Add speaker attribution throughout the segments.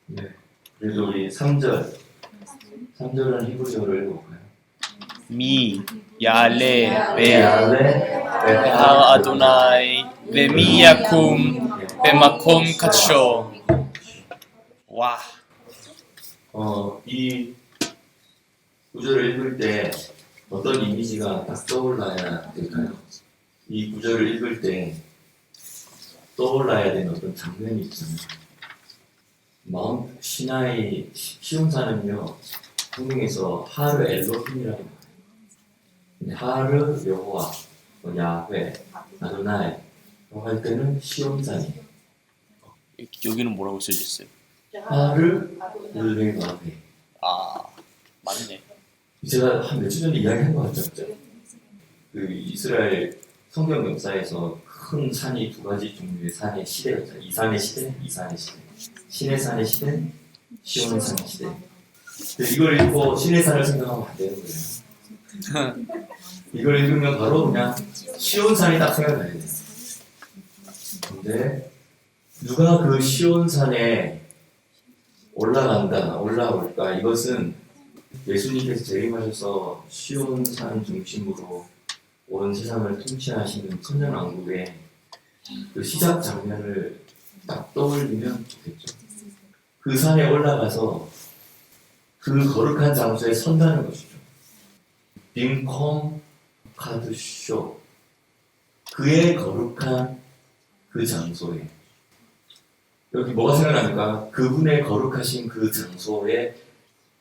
Speaker 1: 네. 그래도 우리 3절은 히브리어로 읽어볼까요?
Speaker 2: 미 야레 베
Speaker 1: 야외
Speaker 2: 하 아도나이 베미야쿰 베마콤 카쇼. 와.
Speaker 1: 이 구절을 읽을 때 어떤 이미지가 딱 떠올라야 될까요? 이 구절을 읽을 때 떠올라야 되는 어떤 장면이 있잖아요. 마운트 시나이 시온산은요, 성경에서 하르 엘로힘이라고 해요. 하르 여호와, 야훼, 아도나이 할 때는 시온산이에요.
Speaker 2: 여기는 뭐라고 써있어요?
Speaker 1: 하르 르레바베.
Speaker 2: 아, 맞네.
Speaker 1: 제가 한 며칠 전에 이야기한 것 같죠? 그 이스라엘 성경 역사에서 큰 산이 두 가지 종류의 산의 시대가 있잖아요. 이산의 시대, 이산의 시대. 신의 산의 시대, 시온의 산의 시대. 이걸 읽고 신의 산을 생각하면 안 되는 거예요. 이걸 읽으면 바로 그냥 시온산이 딱 생각나야 돼요. 근데 누가 그 시온산에 올라올까? 이것은 예수님께서 재림하셔서 시온산 중심으로 온 세상을 통치하시는 천년왕국의 그 시작 장면을 딱 떠올리면 좋겠죠. 그 산에 올라가서 그 거룩한 장소에 선다는 것이죠. 빙컴 카드쇼, 그의 거룩한 그 장소에. 여기 뭐가 생각납니까? 그분의 거룩하신 그 장소에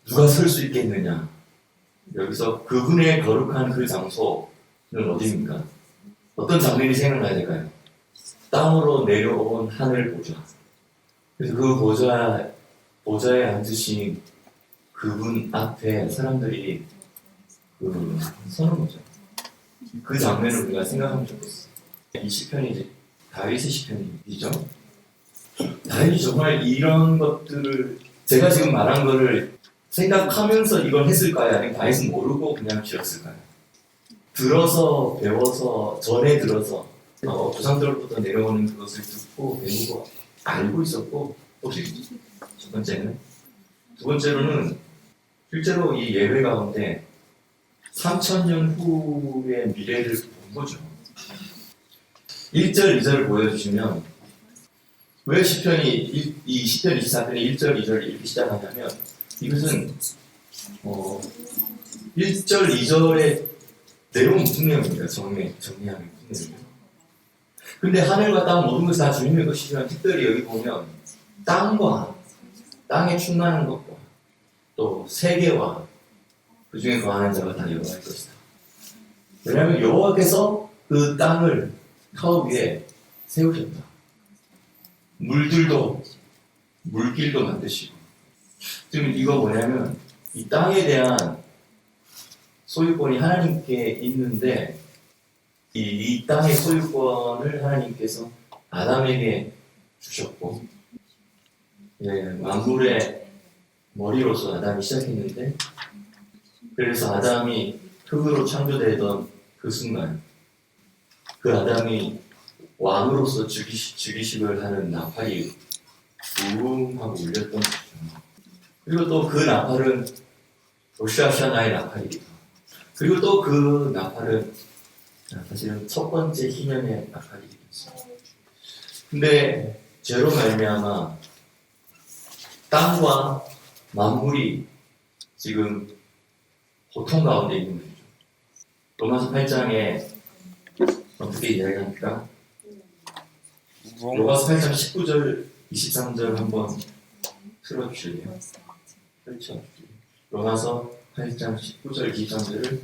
Speaker 1: 누가 설 수 있겠느냐? 여기서 그분의 거룩한 그 장소는 어디입니까? 어떤 장면이 생각나야 될까요? 땅으로 내려온 하늘 보좌. 그래서 그 보좌에 앉으신 그분 앞에 사람들이 서는 거죠. 그 장면을 우리가 생각하면 좋겠어요. 이 시편이 다윗의 시편이죠. 다윗이 정말 이런 것들을, 제가 지금 말한 거를 생각하면서 이걸 했을까요? 아니면 다윗은 모르고 그냥 지었을까요? 들어서, 배워서, 전에 들어서 조상들로부터 내려오는 그것을 듣고 배우고 알고 있었고, 혹시 첫 번째는. 두 번째로는 실제로 이 예배 가운데 3000년 후의 미래를 본 거죠. 1절, 2절을 보여주시면, 왜 시편이, 이 시편 24편이 1절, 2절을 이렇게 시작하냐면, 이것은 1절, 2절의 내용은 무슨 내용입니까? 정리하면 무슨 내용이에요? 근데 하늘과 땅 모든 것이 다 주님의 것이지만, 특별히 여기 보면 땅과 땅에 충만한 것과 또 세계와 그 중에 거하는 자가 다 여호와의 것이다. 왜냐하면 여호와께서 그 땅을 터 위에 세우셨다. 물길도 만드시고. 지금 이거 뭐냐면 이 땅에 대한 소유권이 하나님께 있는데 이 땅의 소유권을 하나님께서 아담에게 주셨고, 만물의 머리로서 아담이 시작했는데, 그래서 아담이 흙으로 창조되던 그 순간 그 아담이 왕으로서 즉위식을 하는 나팔이 웅 하고 울렸던 것이죠. 그리고 또 그 나팔은 로시아샤나의 나팔이기도 하고, 그리고 또 그 나팔은 사실은 첫 번째 희년의 나팔이기도 했습니다. 근데 죄로 말미암아 땅과 만물이 지금 고통 가운데 있는 것이죠. 로마서 8장에 어떻게 이야기합니까? 로마서 8장 19절, 23절 한번 틀어주실래요? 그렇죠. 로마서 8장 19절, 23절을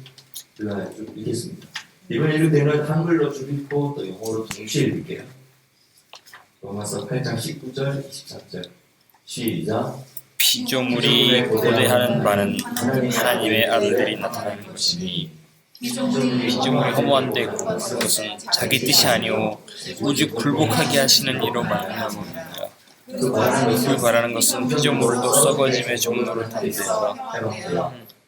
Speaker 1: 제가 쭉 읽겠습니다. 이번 읽을 때는 한글로 쭉 읽고 또 영어로 동시에 읽을게요. 로마서 8장 19절, 23절 시작.
Speaker 2: 피조물이 고대하는 바는 하나님의 아들들이 나타나는 것이니, 피조물이 허무한데 그것은 자기 뜻이 아니오 오직 굴복하게 하시는 이로 말하노니라. 그 바라는 것은 피조물도 썩어짐의 종로를 탄대서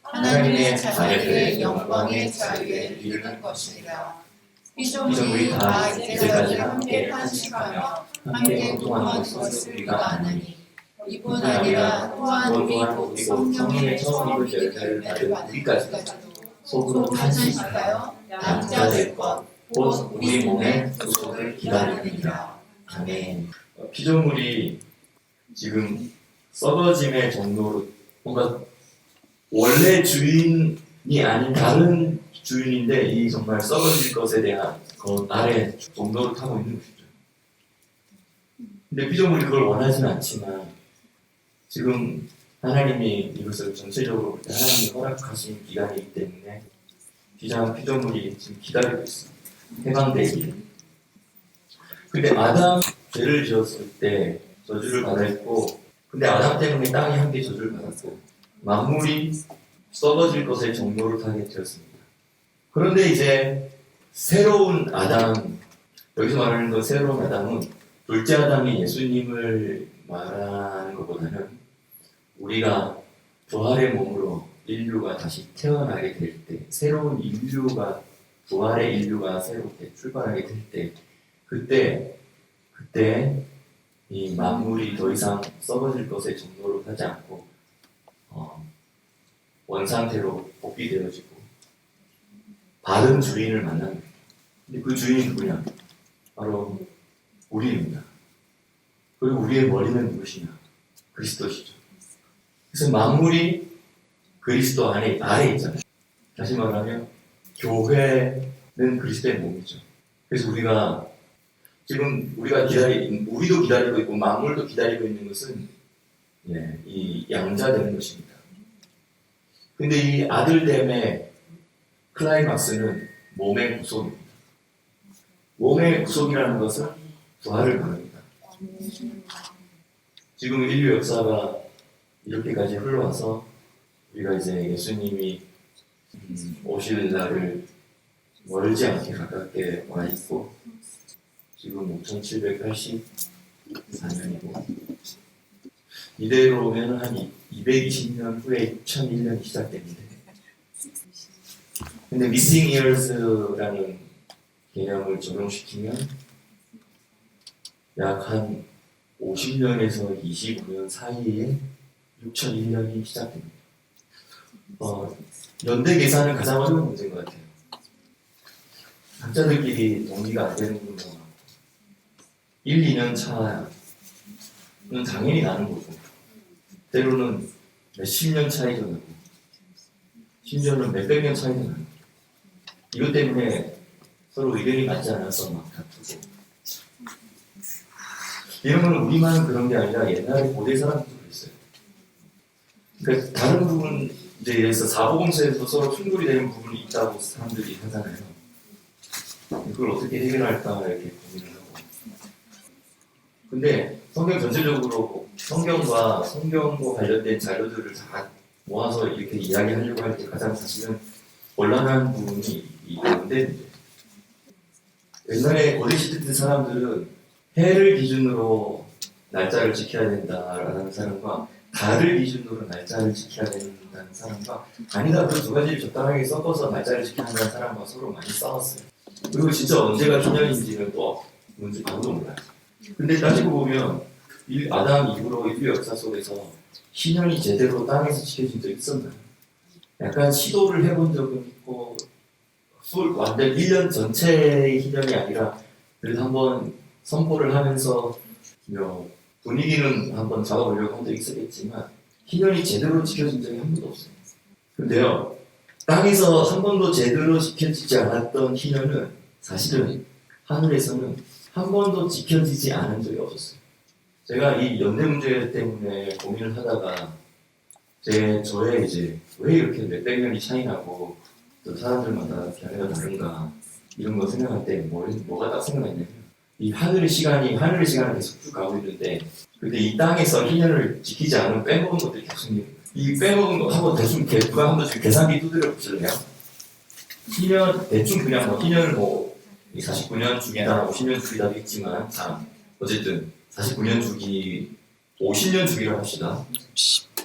Speaker 3: 하나님의 자녀들의 영광의 자리에 이르는 것이니라. 피조물이 다 이제까지 함께 탄식하며 함께 고통하는 것을 우리가 아나니 이뿐 아니라 또한 우리 곧 성령의 처음 믿음을 받은 우리까지도 속으로 탄식하여 남자 될 것 곧 우리 몸의 구속을 기다리느니라. 아멘.
Speaker 1: 피조물이 지금 썩어짐의 정도로 뭔가 원래 주인이 아닌 다른 주인인데 이 정말 썩어질 것에 대한 그 아래 정도를 타고 있는 것이죠. 근데 피조물이 그걸 원하지는 않지만 지금 하나님이 이것을 전체적으로 하나님이 허락하신 기간이기 때문에 비장한 피조물이 지금 기다리고 있어요. 해방되기. 근데 아담 죄를 지었을 때 저주를 받았고, 근데 아담 때문에 땅이 함께 저주를 받았고, 만물이 썩어질 것의 정도를 타게 되었습니다. 그런데 이제 새로운 아담, 여기서 말하는 그 새로운 아담은 둘째 아담이 예수님을 말하는 것보다는 우리가 부활의 몸으로 인류가 다시 태어나게 될 때, 새로운 인류가 부활의 인류가 새롭게 출발하게 될 때, 그때 이 만물이 더 이상 썩어질 것의 정도로 하지 않고 원상태로 복귀되어지고 바른 주인을 만납니다. 근데 그 주인이 누구냐? 바로 우리입니다. 그리고 우리의 머리는 누구시냐? 그리스도시죠. 그래서 만물이 그리스도 아래 있잖아요. 다시 말하면 교회는 그리스도의 몸이죠. 그래서 우리도 기다리고 있고 만물도 기다리고 있는 것은 이 양자되는 것입니다. 근데 이 아들됨의 클라이막스는 몸의 구속입니다. 몸의 구속이라는 것은 부활을 말합니다. 지금 인류 역사가 이렇게까지 흘러와서 우리가 이제 예수님이 오실 날을 멀지 않게 가깝게 와 있고 지금 5784년이고 이대로 오면 한 220년 후에 2001년이 시작됩니다. 근데 missing years라는 개념을 적용시키면 약 한 50년에서 25년 사이에 6001년이 시작됩니다. 연대 계산은 가장 어려운 문제인 것 같아요. 학자들끼리 동의가 안 되는 부분은 1, 2년 차는 당연히 나는 거고 때로는 몇십 년 차이도 나고 심지어는 몇백 년 차이도 나고 이것 때문에 서로 의견이 맞지 않아서 막 다투고 이런 건 우리만 그런 게 아니라 옛날에 고대 사람들도 그랬어요. 그러니까 다른 부분 이제 예서 사복음서에서 서로 충돌이 되는 부분이 있다고 사람들이 하잖아요. 그걸 어떻게 해결할까 이렇게 고민을 하고. 근데 성경 전체적으로 성경과 관련된 자료들을 다 모아서 이렇게 이야기하려고 할 때 가장 사실은 곤란한 부분이 이 연대 문제. 옛날에 고대 시대 때 사람들은 해를 기준으로 날짜를 지켜야 된다라는 사람과 달을 기준으로 날짜를 지켜야 된다는 사람과 아니다 그 두 가지를 적당하게 섞어서 날짜를 지켜야 한다는 사람과 서로 많이 싸웠어요. 그리고 진짜 언제가 기년인지는 또 뭔지 아무도 몰라요. 근데 따지고 보면 아담 이후로 인류 역사 속에서 희년이 제대로 땅에서 지켜진 적이 있었나요? 약간 시도를 해본 적은 있고 완전 1년 전체의 희년이 아니라 그래도 한번 선포를 하면서 분위기는 한번 잡아보려고 한 적이 있었겠지만 희년이 제대로 지켜진 적이 한 번도 없어요. 근데요 땅에서 한 번도 제대로 지켜지지 않았던 희년은 사실은 하늘에서는 한 번도 지켜지지 않은 적이 없었어요. 제가 이 연대 문제 때문에 고민을 하다가 저의 이제 왜 이렇게 몇백 년이 차이 나고 또 사람들마다 견해가 다른가 이런 거 생각할 때 뭐가 딱 생각났냐면 이 하늘의 시간은 계속 쭉 가고 있는데 근데 이 땅에서 희년을 지키지 않은 빼먹은 것들이 계속 생겨요. 이 빼먹은 거 한번 대충 누가 한번 지금 계산기 두드려 보실래요? 희년 대충 그냥 희년을 49년 주기다 50년 주기다 했지만 어쨌든 49년 주기 50년 주기라고 합시다.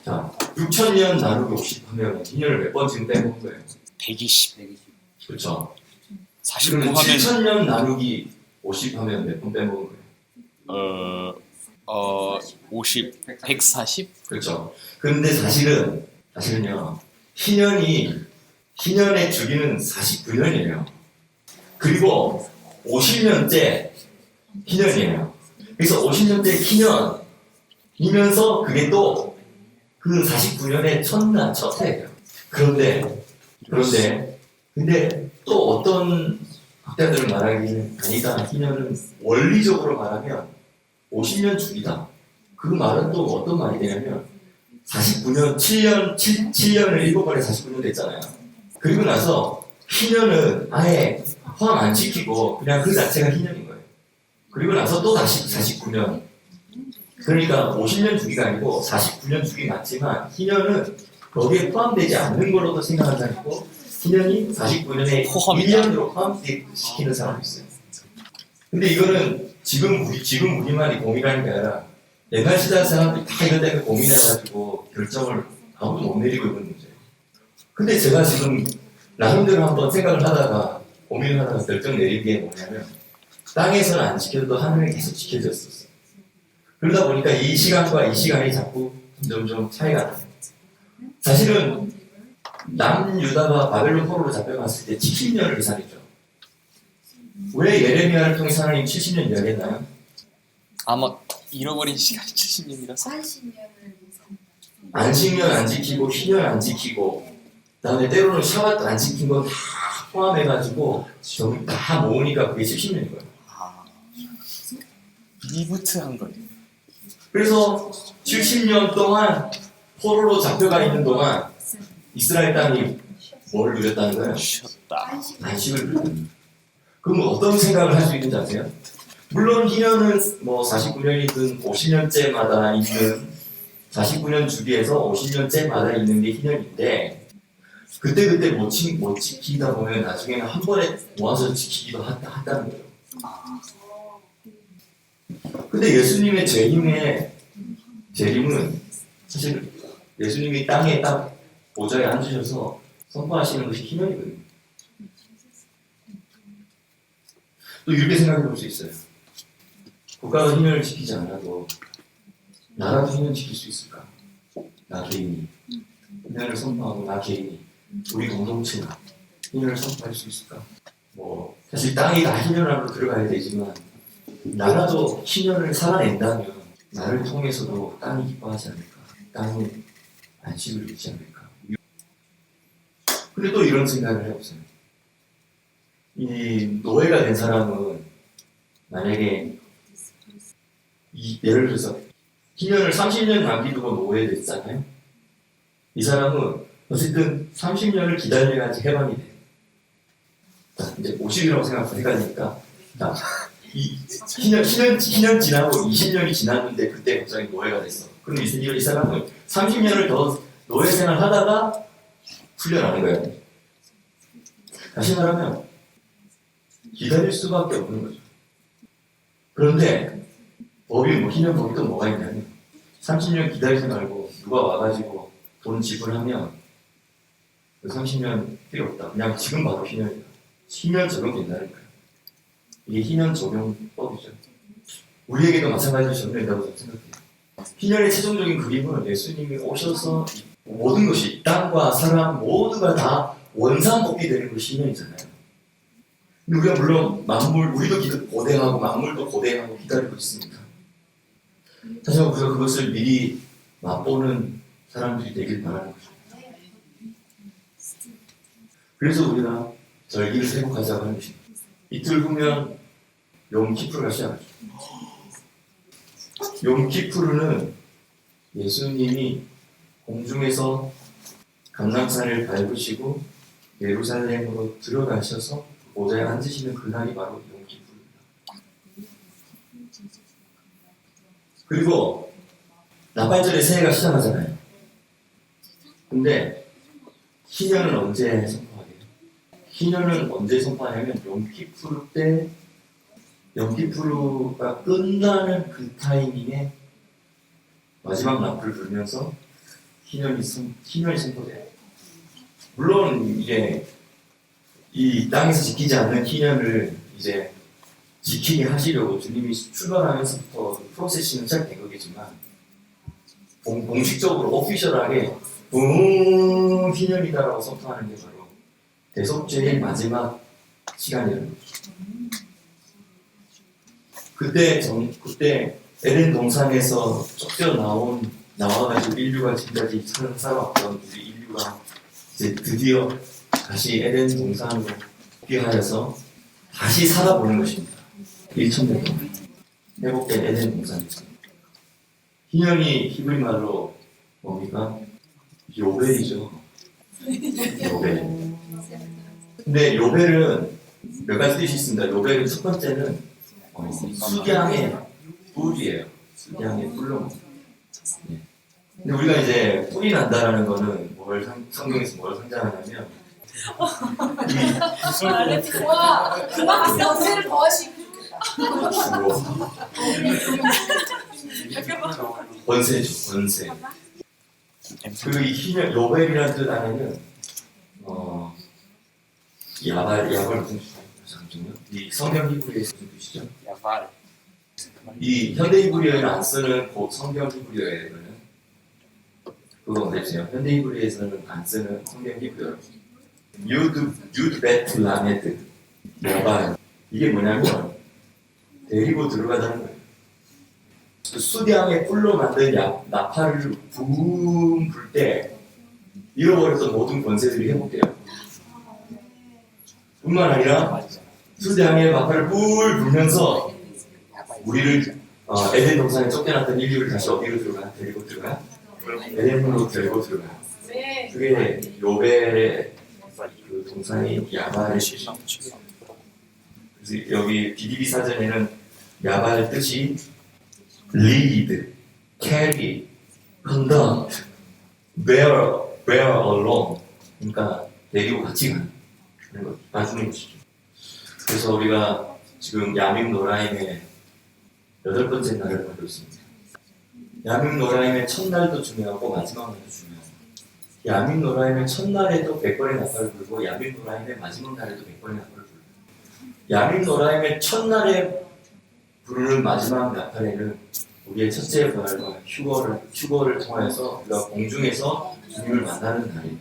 Speaker 1: 자 6,000년 나누기 50 하면 희년을 몇 번 지금 빼먹은 거예요?
Speaker 2: 120.
Speaker 1: 그렇죠.
Speaker 2: 49
Speaker 1: 그러면
Speaker 2: 하면
Speaker 1: 7,000년 나누기 50 하면 몇 번 빼먹은 거예요?
Speaker 2: 50, 140?
Speaker 1: 그렇죠. 근데 사실은요, 희년의 주기는 49년이에요. 그리고 50년째 희년이에요. 그래서 50년째 희년이면서 그게 또 그 49년의 첫 해예요. 근데 또 어떤 학자들은 말하기는 아니다. 희년은 원리적으로 말하면 50년 주기다. 그 말은 또 어떤 말이 되냐면 49년, 7년을 7번에 49년 됐잖아요. 그리고 나서 희년은 아예 포함 안 시키고 그냥 그 자체가 희년인 거예요. 그리고 나서 또 다시 49년. 그러니까 50년 주기가 아니고 49년 주기 맞지만 희년은 거기에 포함되지 않는 거로도 생각하지 않고 희년이 49년에
Speaker 2: 포함이다.
Speaker 1: 1년으로 포함시키는 사람이 있어요. 근데 이거는 지금 우리만이 고민하는 게 아니라 옛날 시대 사람들이 다 이것 때문에 고민해가지고 결정을 아무도 못 내리고 있는 문제예요. 근데 제가 지금 나름대로 한번 생각을 하다가 고민을 하다가 결정 내린 게 뭐냐면 땅에서는 안 지켜도 하늘에 계속 지켜졌었어요. 그러다 보니까 이 시간과 이 시간이 자꾸 점점 차이가 나요. 사실은 남유다가 바벨론 포로로 잡혀갔을 때 70년을 계산했죠. 왜 예레미야를 통해서 하나님 70년 이야기했나요?
Speaker 2: 아마 잃어버린 시간이 70년이라서
Speaker 1: 안식년 안 지키고 희년 안 지키고 그다음에 때로는 샤밧도 안 지킨 거 다 포함해가지고 저기 다 모으니까 그게 70년인 거예요.
Speaker 2: 리부트한 거예요.
Speaker 1: 그래서 70년 동안 포로로 잡혀가 있는 동안 이스라엘 땅이 뭘 누렸다는 거예요?
Speaker 2: 쉬었다.
Speaker 1: 안식을 누렸다. 그럼 어떤 생각을 할 수 있는지 아세요? 물론 희년은 뭐 49년이든 50년째마다 있는 49년 주기에서 50년째마다 있는 게 희년인데 그때 못 지키다 보면 나중에는 한 번에 모아서 지키기도 한다는 거예요. 근데 예수님의 재림은 사실 예수님이 땅에 딱 보좌에 앉으셔서 선포하시는 것이 희년이거든요. 또 이렇게 생각해 볼 수 있어요. 국가가 희년을 지키지 않아도 나라도 희년 지킬 수 있을까? 나 개인이 희년을 선포하고 나 개인이 우리 공동체가 희년을 선포할 수 있을까? 뭐 사실 땅이 다 희년 안으로 들어가야 되지만 나라도 희년을 살아낸다면 나를 통해서도 땅이 기뻐하지 않을까? 땅이 안식을 누리지 않을까? 근데 또 이런 생각을 해보세요. 이 노예가 된 사람은 만약에 예를 들어서 희년을 30년 남기두고 노예됐잖아요. 이 사람은 어쨌든 30년을 기다려야지 해방이 돼요. 자, 이제 50이라고 생각하면 헷갈리니까 이 희년 지나고 20년이 지났는데 그때 갑자기 노예가 됐어. 그럼 이 사람은 30년을 더 노예 생활을 하다가 풀려나는 거예요. 다시 말하면 기다릴 수밖에 없는 거죠. 그런데 희년 법이 또 뭐가 있냐면 30년 기다리지 말고 누가 와가지고 돈 지불하면 그 30년 필요 없다. 그냥 지금 바로 희년이다. 희년 적용된다는 거예요. 이게 희년 적용법이죠. 우리에게도 마찬가지로 적용된다고 생각해요. 희년의 최종적인 그림은 예수님이 오셔서 모든 것이 땅과 사람 모두가 다 원상복귀 되는 것이 희년이잖아요. 근데 우리가 물론 우리도 고대하고 만물도 고대하고 기다리고 있습니다. 사실 우리가 그것을 미리 맛보는 사람들이 되길 바라는 거죠. 그래서 우리가 절기를 회복하자고 하는 것입니다. 이틀 후면 욤키푸르가 시작하죠. 욤키푸르는 예수님이 공중에서 감람산을 밟으시고 예루살렘으로 들어가셔서 보좌에 앉으시는 그날이 바로 욤키푸르입니다. 그리고 나팔절에 새해가 시작하잖아요. 근데 희년은 언제 선포하게요? 희년은 언제 선포하냐면 욤키푸르 때 욤키푸르가 끝나는 그 타이밍에 마지막 나팔을 불면서 희년이 선포돼요. 물론 이제 이 땅에서 지키지 않는 희년을 이제 지키게 하시려고 주님이 출발하면서부터 프로세스는 시작된 거겠지만 공식적으로 오피셜하게 희년이다라고 선포하는 게 바로 대속죄의 마지막 시간이라는 거죠. 그때 에덴 동산에서 쫓겨 나와가지고 인류가 지금까지 살아왔던 우리 인류가 이제 드디어 다시 에덴 동산으로 복귀하여서 다시 살아보는 것입니다. 1,000년 동안 회복된 에덴 동산에서 희년이 히브리 말로 뭡니까? 요벨이죠. 요벨. 근데 요벨은 몇 가지 뜻이 있습니다. 요벨은 첫 번째는 수량의 뿔이에요. 수량의 뿔로. 예. 근데 우리가 이제 뿔이 난다라는 거는 성경에서 뭘 상징하냐면
Speaker 4: 와, 그만큼 연세를 더하시고
Speaker 1: 권세죠, 권세. 그리고 이 희년 요벨이라는 뜻 안에는 야발 무슨 뜻이죠? 이 성경 히브리어에서 무슨 뜻이죠?
Speaker 2: 야발.
Speaker 1: 이 현대 히브리어에는 안 쓰는 성경 히브리어에는 그거 보세요. 현대 히브리어에서는 안 쓰는 성경 히브리어. 유드 베트 라메드 야발. 이게 뭐냐면 데리고 들어가자는 거예요. 그 수량의 뿔로 만든 나팔을 붕 불 때 잃어버렸던 모든 권세들이 회복돼요. 뿐만 아니라 수량의 나팔을 뿔 불면서 우리를 에덴 동산에 쫓겨났던 인류를 다시 어디로 데리고 들어가? 에덴으로 데리고 들어가. 그게 요벨의 그 동산이 야발의 뜻이죠. 그래서 여기 BDB 사전에는 야발 뜻이 lead, carry, conduct, bear along. 그러니까 데리고 같이 가는 거, 봐주는 것이죠. 그래서 우리가 지금 야밈 노라임의 8번째 날을 보고 있습니다. 야밈 노라임의 첫날도 중요하고 마지막 날도 중요하고 야밈 노라임의 첫날에도 100번의 나팔을 불고 야밈 노라임의 마지막 날에도 100번의 나팔을 불고 야밈 노라임의 첫날에 부르는 마지막 나팔에는 우리의 첫째 부활과 휴거를 통하여서 우리가 공중에서 주님을 만나는 날이에요.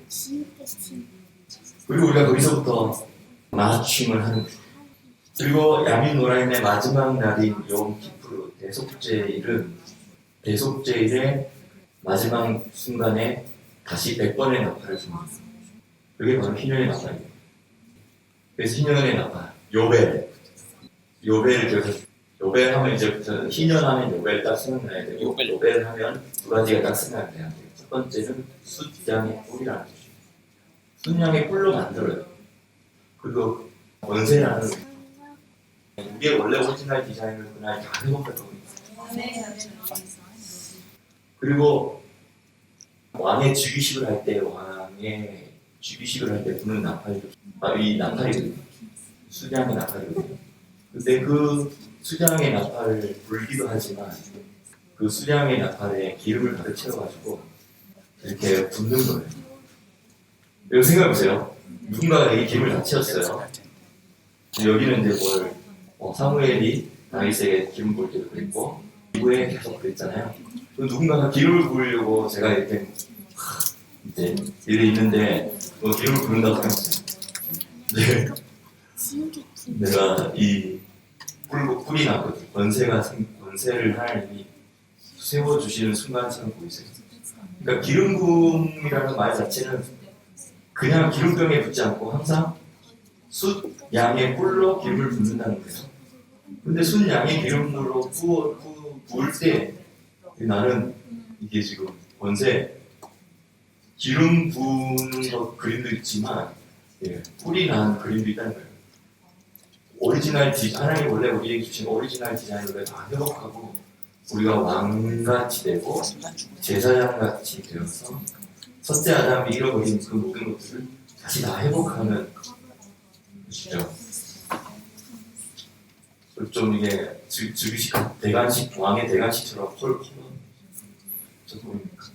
Speaker 1: 그리고 우리가 거기서부터 마침을 하는 거예요. 그리고 야민 노라임의 마지막 날인 욤 키푸르 대속죄일의 마지막 순간에 다시 100번의 나팔을 줍니다. 그게 바로 희년의 나팔이에요. 그래서 희년의 나팔, 요벨을 기억하세요. 요벨 하면 이제부터 희년 하면 요벨 딱 생각나야 되고 요벨 하면 두 가지가 딱 생각나야 돼요. 첫 번째는 숫양의 뿔이라는 뜻이에요. 숫양의 뿔로 만들어요. 그리고 원세라는 이게 원래 오리지널 디자인을 그날 다 회복했거든요. 그리고 왕의 즉위식을 할 때 부는 나팔이 이 나팔이거든요. 수량의 나팔이거든요. 근데 그 수량의 나팔을 불기도 하지만 그 수량의 나팔에 기름을 가득 채워가지고 이렇게 붓는 거예요. 여러분 생각해보세요. 누군가가 이 기름을 다 채웠어요. 여기는 이제 사무엘이 다윗에게 기름 부을 때도 그랬고 이후에 계속 그랬잖아요. 누군가가 기름을 부으려고 제가 이렇게 이제 일이 있는데 기름을 부른다고 생각했어요. 네. 내가 이 뿔이 났거든. 권세를 하나님이 세워주시는 순간처럼 보이세요. 그러니까 기름 부음이라는 말 자체는 그냥 기름병에 붓지 않고 항상 숫 양의 뿔로 기름을 붓는다는 거예요. 근데 숫 양의 기름으로 부을 때 나는 이게 지금 권세 기름 부는 거 그림도 있지만 뿔이 난 그림도 있다는 거예요. 하나님 원래 우리에게 주신 오리지널 디자인을 다 회복하고 우리가 왕같이 되고 제사장같이 되어서 첫째 아담이 잃어버린 그 모든 것들을 다시 다 회복하는 것이죠. 좀 이게 즉위식 대관식 왕의 대관식처럼 저 보입니까?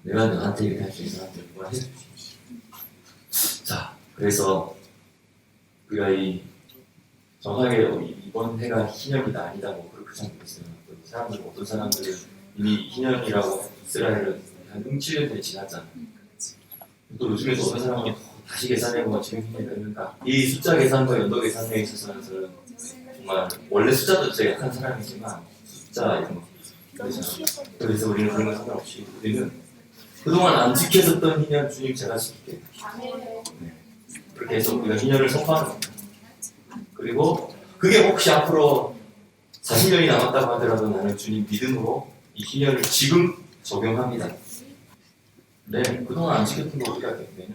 Speaker 1: 내가 너한테 이렇게 할게 너한테 누가 해주지. 자, 그래서 우리가 이 정확하게 이번 해가 희년이다 아니다 뭐 그렇게 잘 모르겠어요. 사람들 어떤 사람들은 이미 희년이라고 이스라엘은 한 7년 전에 지났잖아요. 또 요즘에 또 어떤 사람은 다시 계산해보면 지금 희년이 되는가. 이 숫자 계산과 연도 계산에 있어서는 저는 정말 원래 숫자도 진짜 약한 사람이지만 숫자 이런 거 그래서 우리는 그런 거 상관없이 우리는 그동안 안 지켜졌던 희년 주님 제가 지킬게요. 네. 그렇게 해서 우리가 희년을 선포하는 겁니다. 그리고 그게 혹시 앞으로 40년이 남았다고 하더라도 나는 주님 믿음으로 이 희년을 지금 적용합니다. 네, 그동안 안 지켰던 거 우리가 매년.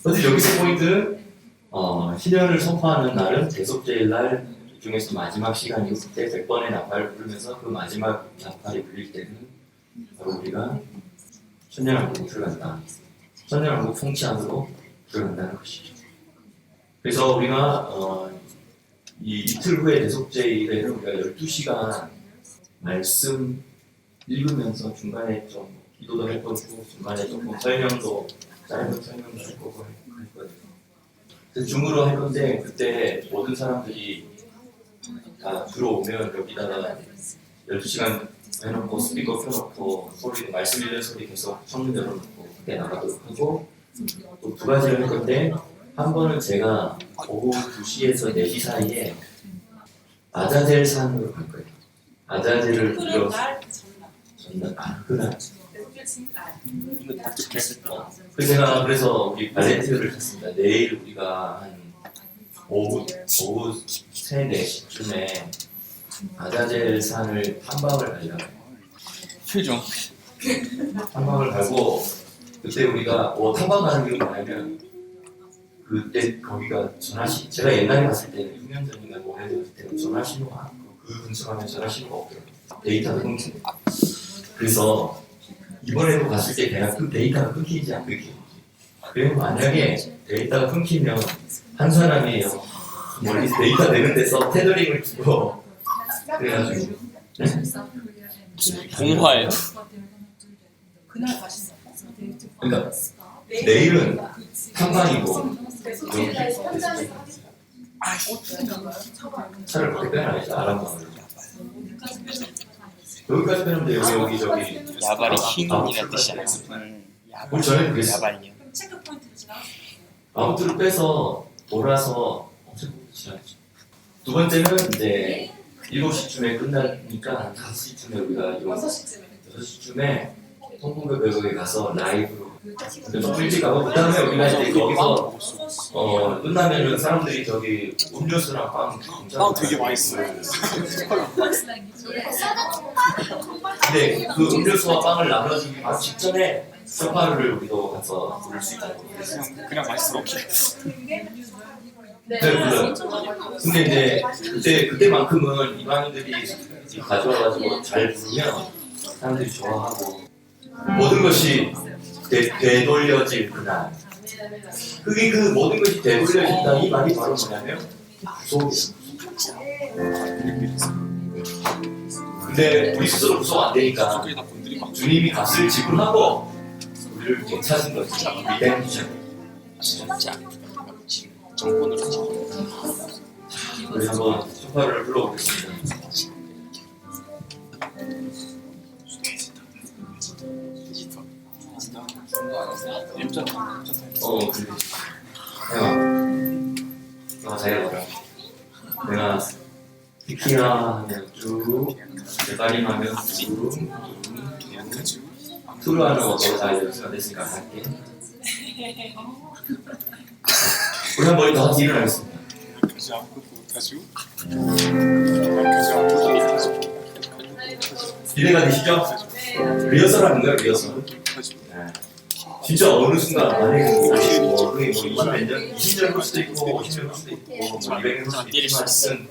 Speaker 1: 어제 여기서 포인트는 희년을 선포하는 날은 대속제일 날 중에서 마지막 시간이고 그때 100번의 나팔을 부르면서 그 마지막 나팔이 불릴 때는 바로 우리가 천년왕국 들어간다. 천년왕국 통치 안으로 들어간다는 것이죠. 그래서 우리가 이 이틀 후에 대속제일에는 우리가 12시간 말씀 읽으면서 중간에 좀 기도도 할 거고 중간에 조금 설명도 짧은 설명도 할 거고 할 거예요. 그래서 줌으로 할 건데 그때 모든 사람들이 다 들어오면 여기다가 12시간 해놓고 스피커 켜놓고 소리 말씀 읽는 소리 계속 창문 열어놓고 그때 나가도록 하고 또 두 가지를 할 건데 한 번은 제가 오후 2시에서 4시 사이에 아자젤 산으로 갈 거예요. 아자젤을 들어서 전날 그날 그래서 우리 발렌티어를 샀습니다. 내일 우리가 한 오후 3, 4시쯤에 아자젤 산을 탐방을 가려고
Speaker 2: 표정.
Speaker 1: 탐방을 가고 그때 우리가 탐방 가는 게 뭐냐면 그때 거기가 전화시 제가 옛날에 갔을 때는 6년 전인가 뭐해 갔을 때는 전화신호가 그 근처 가면 전화신호가 없더라고요. 데이터가 끊기고 그래서 이번에도 갔을 때 내가 그 데이터가 끊기지 안 끊기지 그리고 만약에 데이터가 끊기면 한 사람이 멀리서 데이터 내는 데서 테더링을 주고 그래가지고
Speaker 2: 공화예요.
Speaker 4: 그날 가신다.
Speaker 1: 그러니까 내일은 탐방이고 차를 그렇게 빼놔야지 아람방을 여기까지 빼면 돼요. 여기 저기
Speaker 2: 야발이 흰이라는 뜻이잖아요.
Speaker 1: 우리 전에 그랬어.
Speaker 2: 야발이요.
Speaker 4: 체크 포인트를 지나.
Speaker 1: 아웃을 빼서 돌아서 엄청 지나갔죠. 두 번째는 이제 7시쯤에 끝나니까 한 5시쯤에 우리가 6시쯤에 통곡벽에 가서 라이브로 좀 일찍 가고 그 다음에 우리가 이제 거기서 끝나면은 사람들이 저기 음료수랑 빵
Speaker 2: 되게 맛있어요.
Speaker 1: 근데 그 음료수와 빵을 나눠주기 바로 직전에 쇼파를 우리도 가서 부를 수 있다고
Speaker 2: 그냥 맛있어.
Speaker 1: 네, 불러요. 근데 이제 그때만큼은 이방인들이 가져와가지고 잘 부르면 사람들이 좋아하고 모든 것이 되돌려질 그날. 그게 그 모든 것이 되돌려진다 이 말이 바로 뭐냐면 구속이에요. 근데 우리 스스로 구속 안 되니까 주님이 값을 지불하고 우리를 되찾은 거지. 리덴션.
Speaker 2: 진짜 정권으로 하죠.
Speaker 1: 우리 한번 소파를 불러보겠습니다. 그래. 내가 자기가 뭐라. 내가 피키야 하면 쭉, 대가림 하면 쭉, 투루 하는 거 다 연습가 됐으니까 할게. 우리 한 번 더 일어나겠습니다. 기대가 되시죠? 리허설 하는 거예요, 리허설. 네. 진짜 어느 순간 만약에 뭐 20년 올 수도 있고 50년 올 수도 있고 뭐 200년 올 수도 있지만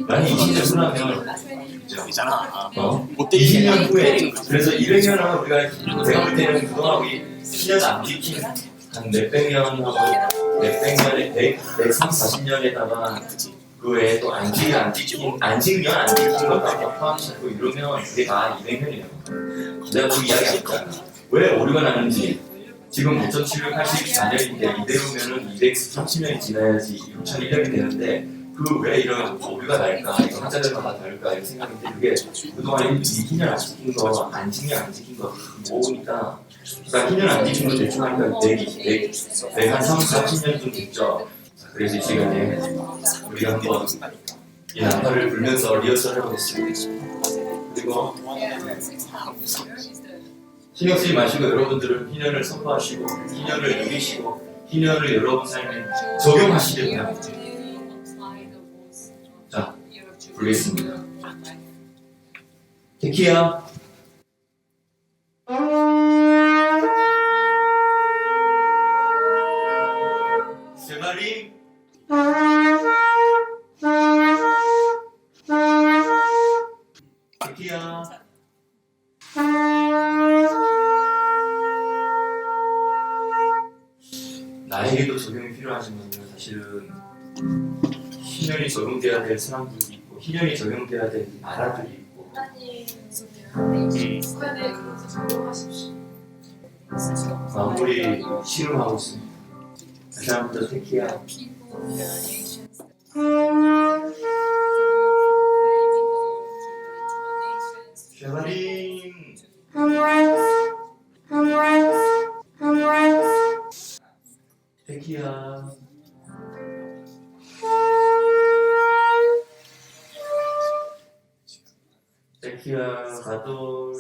Speaker 1: 만약 20년 후라면
Speaker 2: 되잖아.
Speaker 1: 못 20년 후에 그래서 200년 하면 우리가 제가 볼 때는 그동안 우리 10년 안 지킨 한 몇백 년하고 몇백 년에 130, 40년에다가 그 외에 또 안 지킨 것도 포함시키고 이러면 그게 다 200년이에요. 내가 그 이야기 안 했잖아. 왜 오류가 나는지 지금 5784년인데 이대로면은 230년이 지나야지 6001년이 되는데 그 왜 이런 오류가 날까? 이거 한자들마다 다를까? 이런 생각인데 그게 그동안 이 희년 안 지킨 거, 안 지킨 거 모으니까 그러니까 희년 안 지킨 거 대충 하니까 100한 3, 40년 좀 됐죠. 자, 그래서 이 시간에 우리가 한번 이 나팔을 불면서 리허설 해보겠습니다. 그리고 신경 쓰지 마시고 여러분들은 희년을 선포하시고 희년을 누리시고 희년을 여러분 삶에 적용하시길 바랍니다. 자, 부르겠습니다. 테키야. 세마리. 테키야. 나에게도 적용이 필요하지만 사실은 희년이 적용돼야 될 사람들이 있고 희년이 적용돼야 될 나라들이 있고 마무리 씨름하고 있습니다. 다시 한 번 더 테키야. 쉐바림. 테키야. 테키야 가돌.